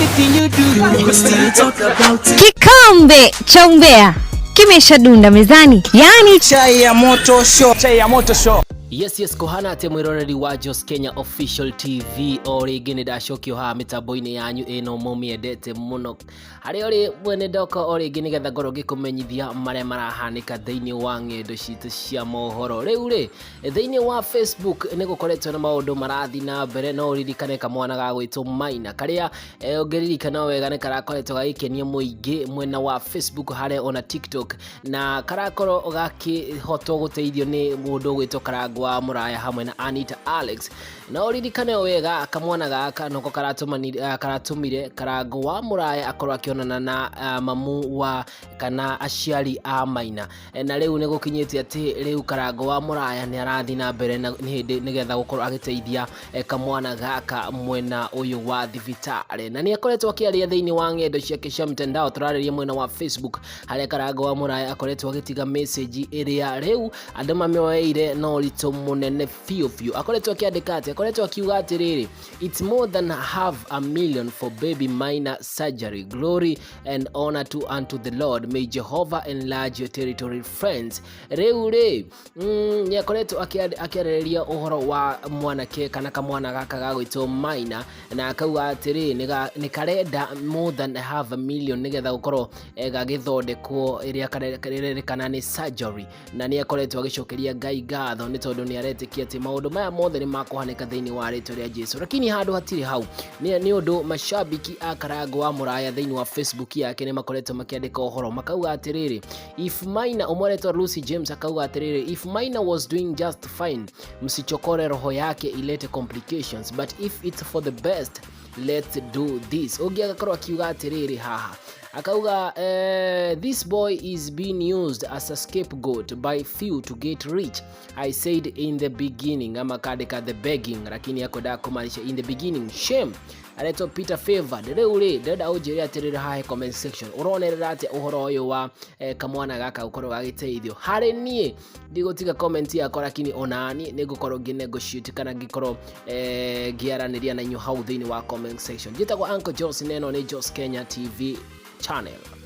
anything you do, we still talk about it. Kikombe cha umbea kimeshadunda mezani, yani chai ya moto show, chai ya moto show. Yes, kohana ate mwiroreri wa Jos Kenya Official TV origi ni dacokio ha mitambo-ini yanyu ino mumiendete muno. Hari ori mwene ndoko origi nigetha ngorwo ngikumenyithia maria marahanika thiini wa ng'endo citu cia mohoro. Riu ri thiini wa Facebook ni gukoretwo na maundu marathi na mbere, no uririkane kamwana ga gwitwo Maina karia ungiririkana wega ni karakoretwo gagikenia muingi mwena wa Facebook hare ona TikTok, na karakorwo gakihotwo guteithio ni mundu gwitwo Karangu wa Murata hamwe na Anita Alex. Na uririkane wega kamwana gaka noko karatumire Karangu wa Murata akorwo akionana na mamu wa kana aciari a Maina. Na riu ni gukinyite ati riu Karangu wa Murata ni arathi na mbere nigetha gukorwo agiteithia kamwana gaka mwena uyu wa thibitari, na ni akoretwo akiaria thiini wa ng'endo ciake cia mtandao. Turariria mwena wa Facebook haria Karangu wa Murata akoretwo agitiga message iria riu andu mamioeire no rito munene fiu. Akoretwo akiandika ati akoretwo akiuga atiriri, it's more than $500,000 for baby Maina surgery. Glory and honor unto the Lord. May Jehovah enlarge your territory, friends. Riu ni akoretwo akiareria uhoro wa mwanake kana kamwana gaka gagwitwo Maina, na akauga atiri ni karenda more than $500,000 nigetha gukorwo gagithondekwo iria karerekana ni surgery, na ni akoretwo agicokeria Ngai ngatho ni tondu ni aretikia ati maundu maya mothe ni makuhanika thiini wa ritwa ria Jesu. Lakini handu hatiri hau ni undu mashabiki a Karangu wa Murata thiini wa Facebook yake ni makoretwo makiandika uhoro makauga atiriri, if Maina umweretwo Lucy James akauga atiriri, if Maina was doing just fine, msichokore roho yake ilete complications, but if it's for the best, let's do this. Ogi akakorwo akiuga atiriri haha akauga this boy is being used as a scapegoat by few to get rich. I said in the beginning, ama kadeka the begging, lakini akoda kumaanisha in the beginning. Shame. Areto Peter Favored. Reure dada ujiri atiriri hahe comment section uronerera ati uhoro uyu wa kamwana gaka ukorwo gagiteithio. Hare nie ndigotiga comment yako, lakini onani nigukorwo nginegotiate kana ngikorwo ngiaraniria na inyu hau thiini wa comment section. Jitagwo Uncle Jos, neno ni Jos Kenya TV channel.